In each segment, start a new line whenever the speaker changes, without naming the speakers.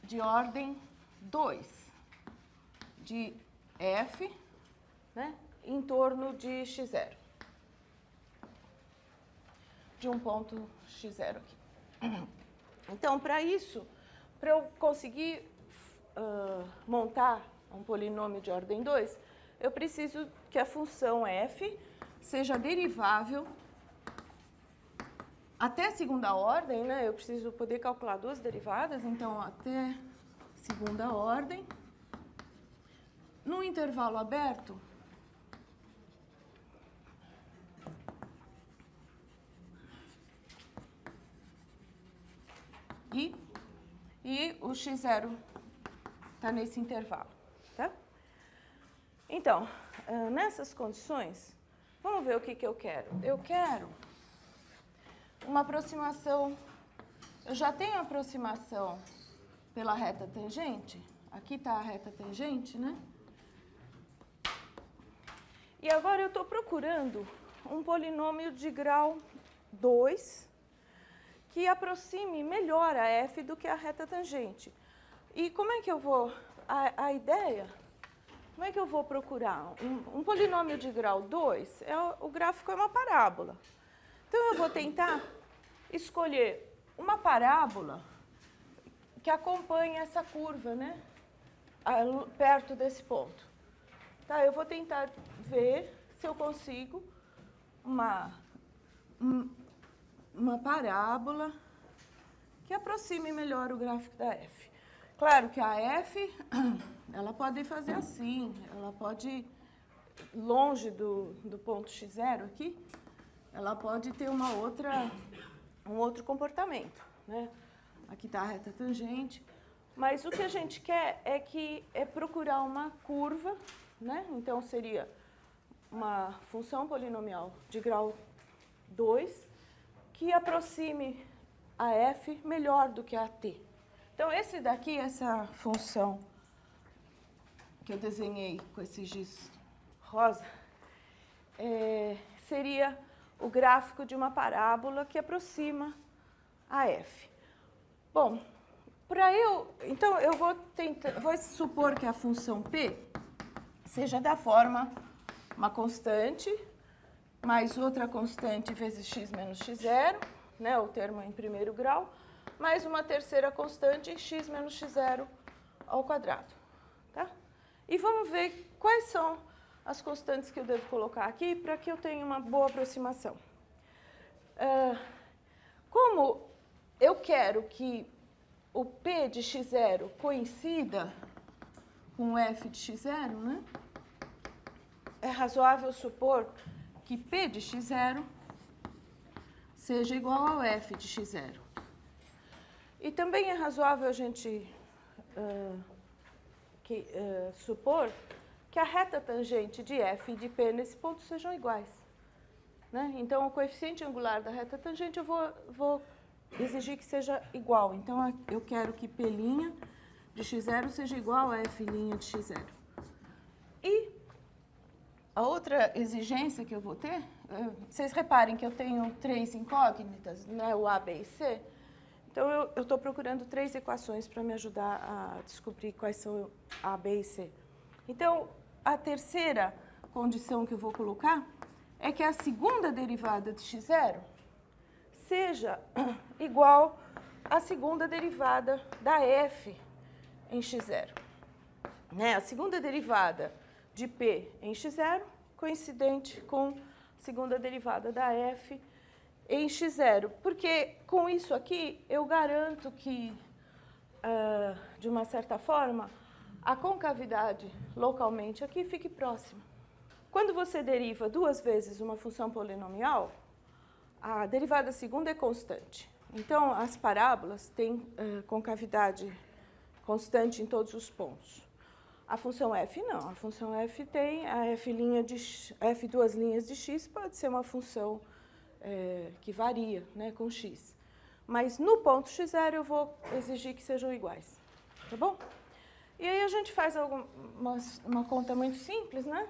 de ordem 2 de f, né, em torno de x0. De um ponto x0 aqui. Então, para isso, para eu conseguir montar um polinômio de ordem 2, eu preciso que a função f seja derivável até segunda ordem, né? Eu preciso poder calcular duas derivadas, então até segunda ordem. No intervalo aberto, e o x0 está nesse intervalo, tá? Então, nessas condições, vamos ver o que eu quero. Eu quero uma aproximação, eu já tenho aproximação pela reta tangente, aqui está a reta tangente, né? E agora eu estou procurando um polinômio de grau 2 que aproxime melhor a f do que a reta tangente. E como é que eu vou, a ideia, como é que eu vou procurar? Um polinômio de grau 2, o gráfico é uma parábola. Então, eu vou tentar escolher uma parábola que acompanhe essa curva, né? Perto desse ponto. Tá, eu vou tentar ver se eu consigo uma parábola que aproxime melhor o gráfico da f. Claro que a f, ela pode fazer assim, ela pode, longe do ponto x0 aqui, ela pode ter um outro comportamento, né? Aqui está a reta tangente, mas o que a gente quer é procurar uma curva, né? Então, seria uma função polinomial de grau 2 que aproxime a f melhor do que a t. Então, esse daqui, essa função que eu desenhei com esse giz rosa, seria o gráfico de uma parábola que aproxima a f. Bom, então eu vou supor que a função p seja da forma uma constante mais outra constante vezes x menos x0, né, o termo em primeiro grau, mais uma terceira constante, x menos x0 ao quadrado. Tá? E vamos ver quais são as constantes que eu devo colocar aqui para que eu tenha uma boa aproximação. Como eu quero que o p de x0 coincida com o f de x0, né? É razoável supor que p de x0 seja igual ao f de x0. E também é razoável a gente supor que a reta tangente de f e de p nesse ponto sejam iguais. Né? Então, o coeficiente angular da reta tangente eu vou exigir que seja igual. Então, eu quero que p' de x0 seja igual a f' de x0. E a outra exigência que eu vou ter, vocês reparem que eu tenho três incógnitas, né, o A, B e C. Então, eu estou procurando três equações para me ajudar a descobrir quais são A, B e C. Então, a terceira condição que eu vou colocar é que a segunda derivada de x0 seja igual à segunda derivada da f em x0. Né? A segunda derivada de p em x0 coincidente com a segunda derivada da f em x0. Porque com isso aqui eu garanto que, de uma certa forma, a concavidade localmente aqui fique próxima. Quando você deriva duas vezes uma função polinomial, a derivada segunda é constante. Então, as parábolas têm concavidade constante em todos os pontos. A função f não. A função f tem a f duas linhas de x pode ser uma função que varia, né, com x. Mas no ponto x0 eu vou exigir que sejam iguais. Tá bom? E aí a gente faz uma conta muito simples, né?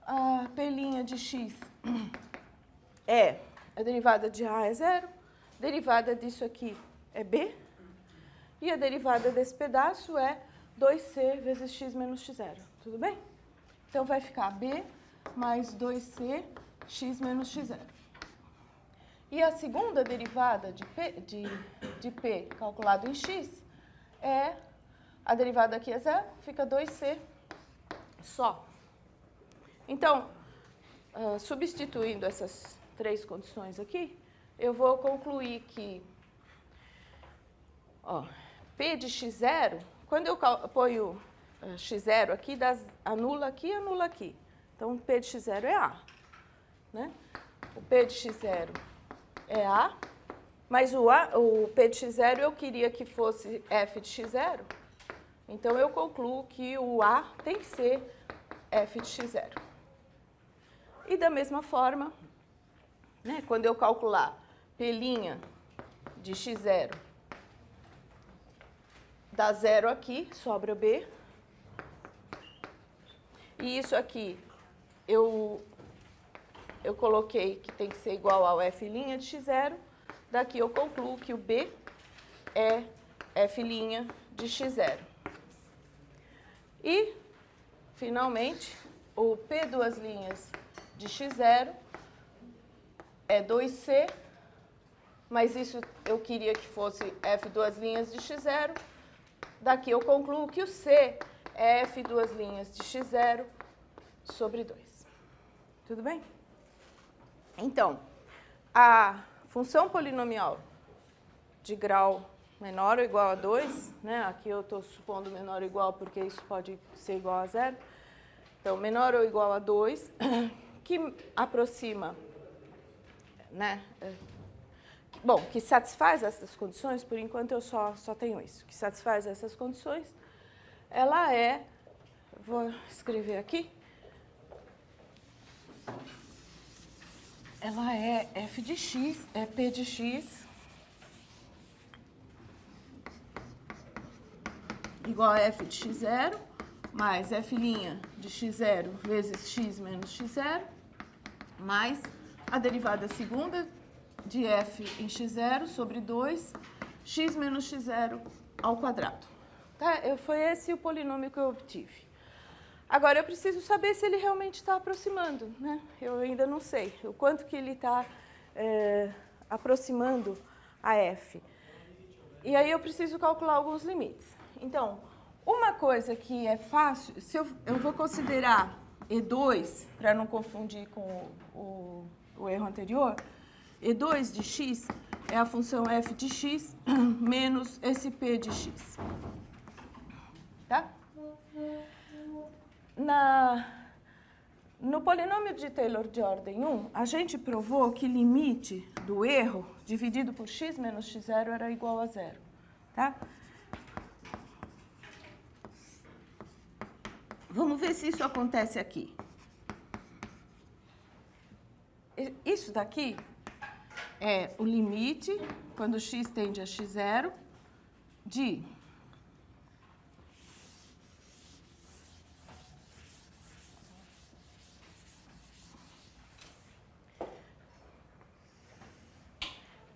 A p' de x a derivada de a é 0, derivada disso aqui é b, e a derivada desse pedaço é 2c vezes x menos x0. Tudo bem? Então, vai ficar b mais 2c x menos x0. E a segunda derivada de P calculado em x é, a derivada aqui é zero, fica 2c só. Então, substituindo essas três condições aqui, eu vou concluir que P de x0, quando eu ponho x0 aqui, anula aqui e anula aqui. Então, P de x0 é A. Né? O P de x0 é A, mas o P de x0 eu queria que fosse f de x0, então eu concluo que o A tem que ser f de x0. E da mesma forma, né, quando eu calcular P' de x0, dá zero aqui, sobra B. E isso aqui eu coloquei que tem que ser igual ao f' de x0. Daqui eu concluo que o B é f' de x0. E, finalmente, o P duas linhas de x0 é 2c, mas isso eu queria que fosse f duas linhas de x0. Daqui eu concluo que o C é f duas linhas de x0 sobre 2. Tudo bem? Então, a função polinomial de grau menor ou igual a 2, né? Aqui eu estou supondo menor ou igual porque isso pode ser igual a 0. Então, menor ou igual a 2, que aproxima, né? Bom, que satisfaz essas condições, por enquanto eu só tenho isso, que satisfaz essas condições, ela é, vou escrever aqui, ela é f de x, é p de x igual a f de x0 mais f' de x0 vezes x menos x0 mais a derivada segunda de f em x0 sobre 2, x menos x0 ao quadrado. Tá? Foi esse o polinômio que eu obtive. Agora, eu preciso saber se ele realmente está aproximando, né? Eu ainda não sei o quanto que ele está aproximando a f. E aí eu preciso calcular alguns limites. Então, uma coisa que é fácil, se eu vou considerar E2, para não confundir com o erro anterior, E2 de x é a função f de x menos esse p de x. Tá? No polinômio de Taylor de ordem 1, a gente provou que limite do erro dividido por x menos x0 era igual a 0. Tá? Vamos ver se isso acontece aqui. Isso daqui é o limite, quando x tende a x0, de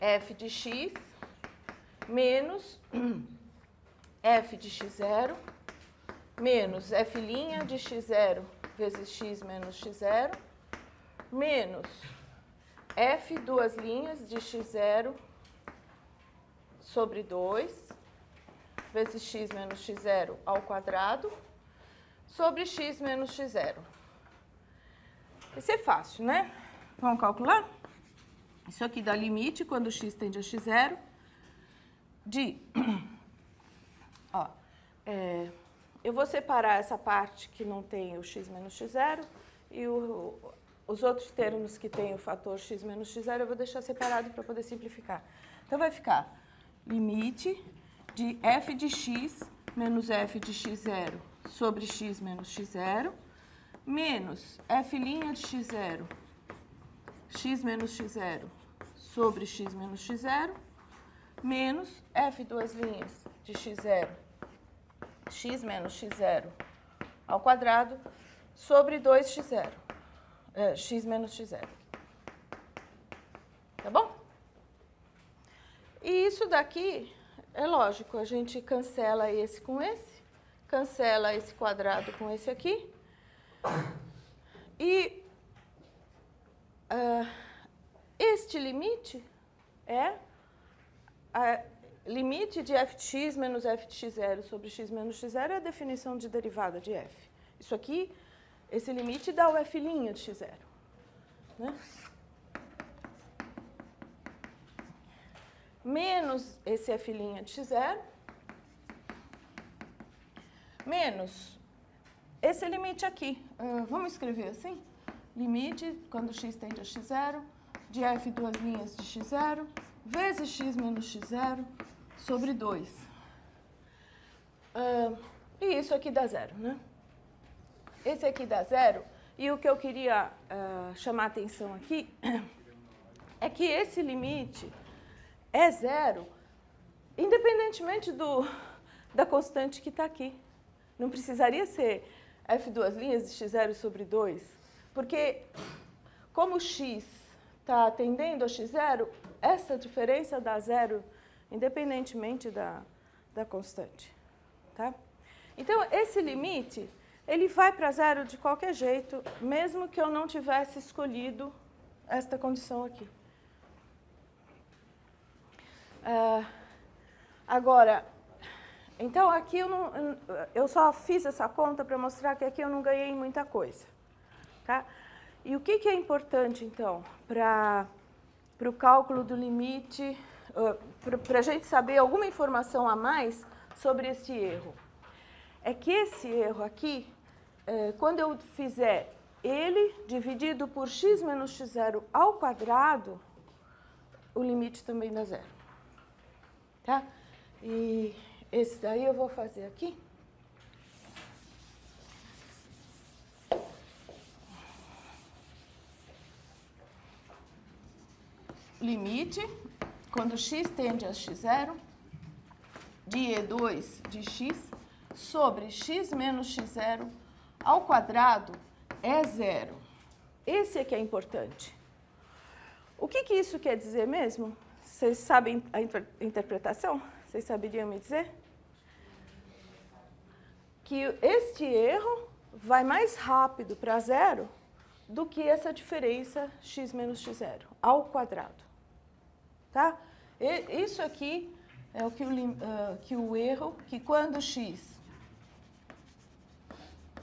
f de x menos f de x0 menos f' de x0 vezes x menos x0 menos f duas linhas de x0 sobre 2 vezes x menos x0 ao quadrado sobre x menos x0. Isso é fácil, né? Vamos calcular? Isso aqui dá limite quando x tende a x0 de... eu vou separar essa parte que não tem o x menos x0 e os outros termos que tem o fator x menos x0 eu vou deixar separado para poder simplificar. Então, vai ficar limite de f de x menos f de x0 sobre x menos x0 menos f' de x0, x menos x0 sobre x menos x0 menos f duas linhas de x0, x menos x0 ao quadrado sobre 2x0, x menos x0. Tá bom? E isso daqui é lógico, a gente cancela esse com esse, cancela esse quadrado com esse aqui. E este limite é limite de f de x menos f de x0 sobre x menos x0 é a definição de derivada de f. Isso aqui, esse limite dá o f' de x0. Né? Menos esse f' de x0, menos esse limite aqui. Vamos escrever assim? Limite, quando x tende a x0, de f duas linhas de x0, vezes x menos x0, sobre 2. E isso aqui dá zero, né? Esse aqui dá zero. E o que eu queria chamar a atenção aqui é que esse limite é zero, independentemente da constante que está aqui. Não precisaria ser f duas linhas de x0 sobre 2, porque como x está tendendo a x0, essa diferença dá zero, independentemente da constante. Tá? Então, esse limite, ele vai para zero de qualquer jeito, mesmo que eu não tivesse escolhido esta condição aqui. Agora, então aqui eu só fiz essa conta para mostrar que aqui eu não ganhei muita coisa. Tá? E o que é importante, então, para o cálculo do limite, para a gente saber alguma informação a mais sobre este erro? É que esse erro aqui, quando eu fizer ele dividido por x menos x0 ao quadrado, o limite também dá zero. Tá? E esse daí eu vou fazer aqui. Limite, quando x tende a x0, de E2 de x sobre x menos x0 ao quadrado é zero. Esse é que é importante. O que isso quer dizer mesmo? Vocês sabem a interpretação? Vocês saberiam me dizer? Que este erro vai mais rápido para zero do que essa diferença x menos x0 ao quadrado. Tá? Isso aqui é o erro, que quando x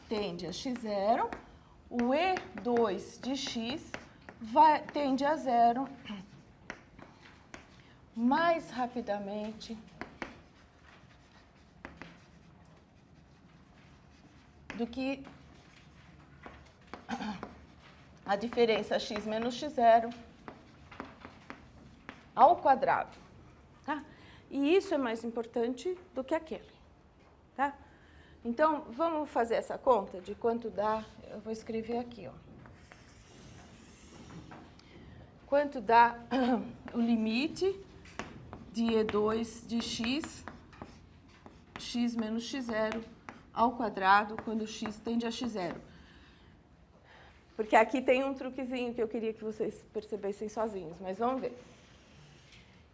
tende a x0, o E2 de x tende a zero mais rapidamente do que a diferença x menos x0 ao quadrado. Tá? E isso é mais importante do que aquele. Tá? Então, vamos fazer essa conta de quanto dá. Eu vou escrever aqui. Ó. Quanto dá o limite de E2 de x menos x0 ao quadrado, quando x tende a x0. Porque aqui tem um truquezinho que eu queria que vocês percebessem sozinhos, mas vamos ver.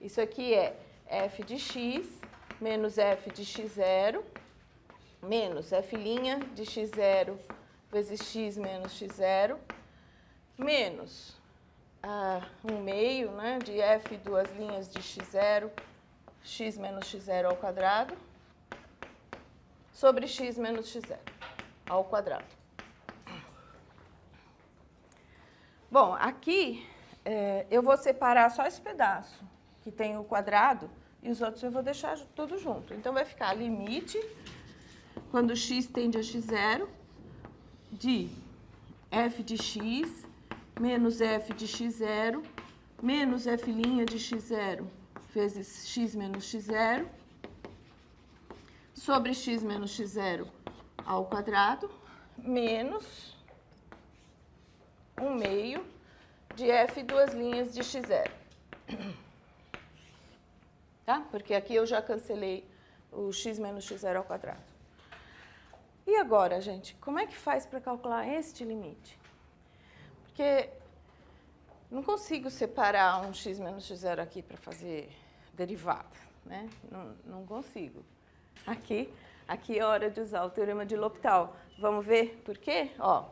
Isso aqui é f de x menos f de x0 menos f' de x0 vezes x menos x0 menos 1/2, né, de f duas linhas de x0, x menos x0 ao quadrado, sobre x menos x0 ao quadrado. Bom, aqui eu vou separar só esse pedaço, que tem o quadrado, e os outros eu vou deixar tudo junto. Então, vai ficar limite, quando x tende a x0, de f de x menos f de x0 menos f' de x0 vezes x menos x0 sobre x menos x0 ao quadrado menos 1/2 de f duas linhas de x0. Tá? Porque aqui eu já cancelei o x menos x0 ao quadrado. E agora, gente, como é que faz para calcular este limite? Porque não consigo separar um x menos x0 aqui para fazer derivada. né? Não consigo. Aqui é hora de usar o teorema de L'Hopital. Vamos ver por quê? Ó,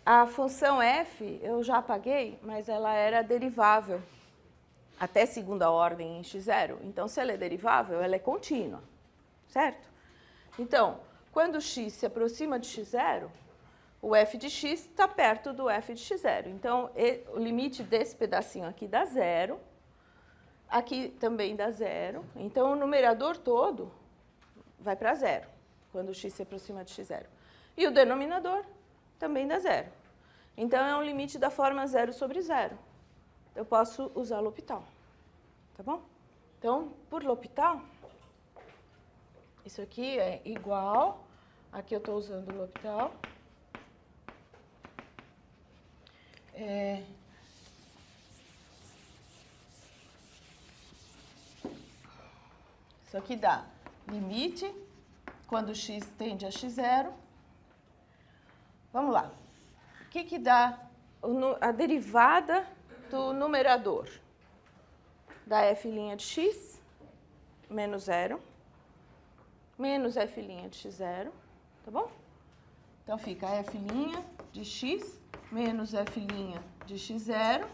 a função f eu já apaguei, mas ela era derivável até segunda ordem em x0. Então, se ela é derivável, ela é contínua, certo? Então, quando x se aproxima de x0, o f de x está perto do f de x0. Então, o limite desse pedacinho aqui dá zero, aqui também dá zero. Então, o numerador todo vai para zero, quando x se aproxima de x0. E o denominador também dá zero. Então, é um limite da forma 0 sobre 0. Eu posso usar L'Hopital, tá bom? Então, por L'Hopital, isso aqui é igual, aqui eu estou usando L'Hopital, isso aqui dá limite quando x tende a x0. Vamos lá. O que dá a derivada do numerador? Da f' de x menos 0, menos f' de x0, tá bom? Então, fica f' de x menos f' de x0,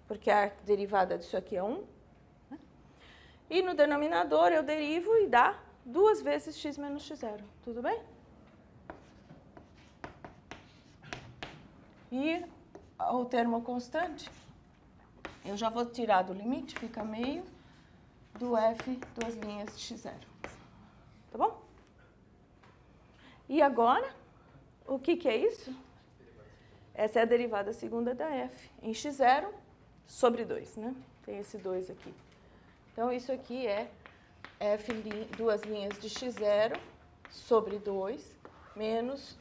porque a derivada disso aqui é 1. Né? E no denominador eu derivo e dá 2 vezes x menos x0, tudo bem? E o termo constante, eu já vou tirar do limite, fica meio do f duas linhas de x0. Tá bom? E agora, o que é isso? Essa é a derivada segunda da f, em x0 sobre 2, né? Tem esse 2 aqui. Então, isso aqui é f duas linhas de x0 sobre 2, menos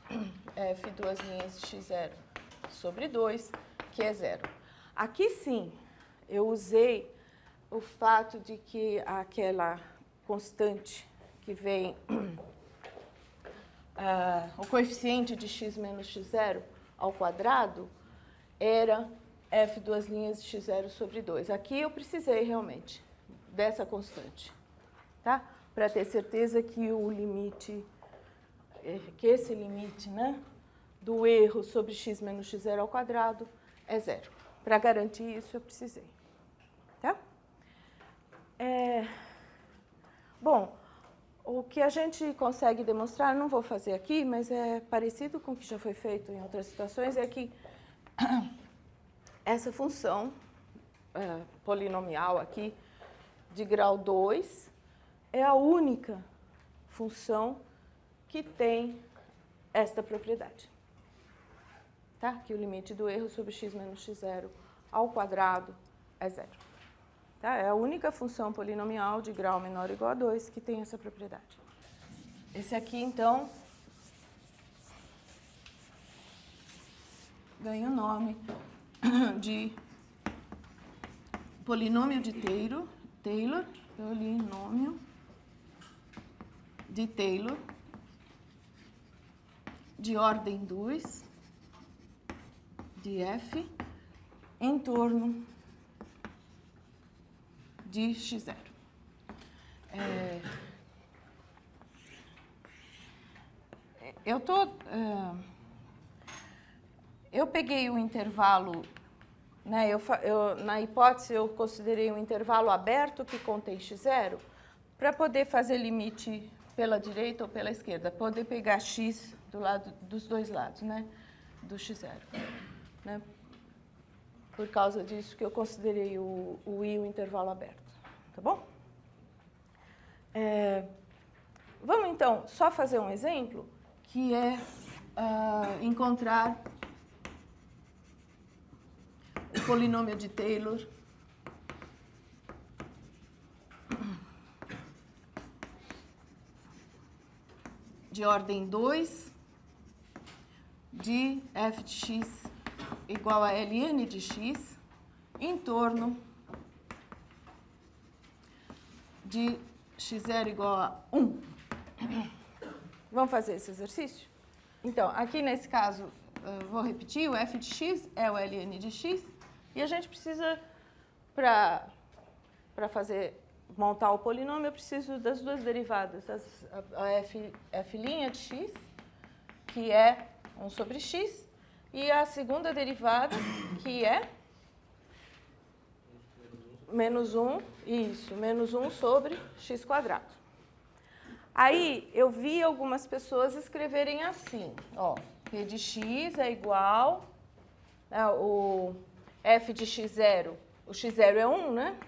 f duas linhas de x0 sobre 2, que é 0. Aqui, sim, eu usei o fato de que aquela constante que vem, o coeficiente de x menos x0 ao quadrado, era f duas linhas de x0 sobre 2. Aqui eu precisei realmente dessa constante, tá? Para ter certeza que o limite, que esse limite, né, do erro sobre x menos x0 ao quadrado é 0. Para garantir isso, eu precisei. Tá? Bom, o que a gente consegue demonstrar, não vou fazer aqui, mas é parecido com o que já foi feito em outras situações, é que essa função polinomial aqui, de grau 2, é a única função que tem esta propriedade. Tá? Que o limite do erro sobre x menos x0 ao quadrado é 0. Tá? É a única função polinomial de grau menor ou igual a 2 que tem essa propriedade. Esse aqui, então, ganha o nome de polinômio de Taylor, polinômio de Taylor, de ordem 2, de f, em torno de x0. Eu peguei o intervalo, né, na hipótese eu considerei um intervalo aberto que contém x0, para poder fazer limite pela direita ou pela esquerda, poder pegar x dos dois lados, né, do x0. Né? Por causa disso que eu considerei o i o intervalo aberto. Tá bom? Vamos, então, só fazer um exemplo, que é encontrar o polinômio de Taylor de ordem 2 de f de x igual a ln de x em torno de x0 igual a 1. Vamos fazer esse exercício? Então, aqui nesse caso, vou repetir, o f de x é o ln de x, e a gente precisa, para fazer montar o polinômio, eu preciso das duas derivadas. A f' de x, que é 1 sobre x, e a segunda derivada, que é menos 1, isso, menos 1 sobre x quadrado. Aí, eu vi algumas pessoas escreverem assim, ó, p de x é igual, o f de x0, o x0 é 1, né?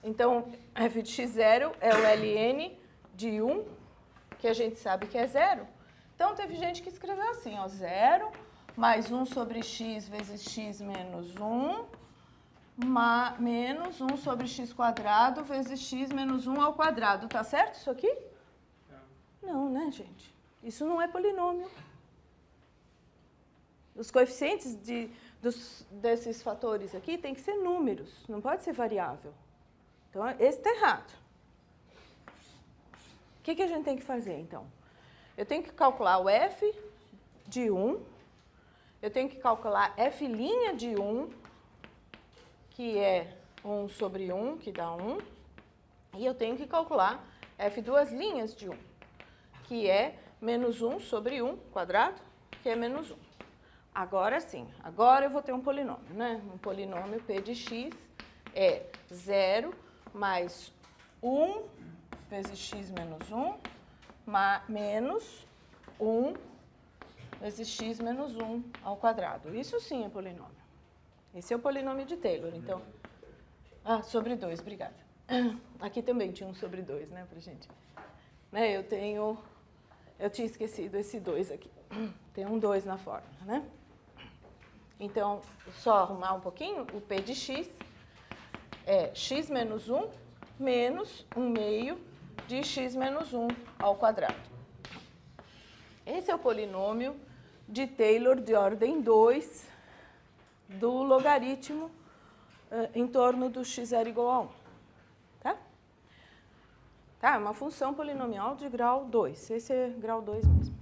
Então, f de x0 é o ln de 1, que a gente sabe que é 0. Então, teve gente que escreveu assim, ó, 0 mais 1 sobre x vezes x menos 1, menos 1 sobre x quadrado vezes x menos 1 ao quadrado. Tá certo isso aqui? Não, né, gente? Isso não é polinômio. Os coeficientes desses fatores aqui tem que ser números, não pode ser variável. Então, esse está errado. O que a gente tem que fazer, então? Eu tenho que calcular o f de 1, eu tenho que calcular f' de 1, que é 1 sobre 1, que dá 1, e eu tenho que calcular f duas linhas de 1, que é menos 1 sobre 1 quadrado, que é menos 1. Agora sim, agora eu vou ter um polinômio, né? Um polinômio p de x é 0 mais 1 vezes x menos 1, menos 1 vezes x menos 1 ao quadrado. Isso sim é polinômio. Esse é o polinômio de Taylor, então... Ah, sobre 2, obrigada. Aqui também tinha um sobre 2, né, pra gente. Né, eu tinha esquecido esse 2 aqui. Tem um 2 na fórmula, né? Então, só arrumar um pouquinho, o p de x é x menos 1 menos 1 meio de x menos 1 ao quadrado. Esse é o polinômio de Taylor de ordem 2 do logaritmo em torno do x0 igual a 1. Tá? Tá, uma função polinomial de grau 2. Esse é grau 2 mesmo.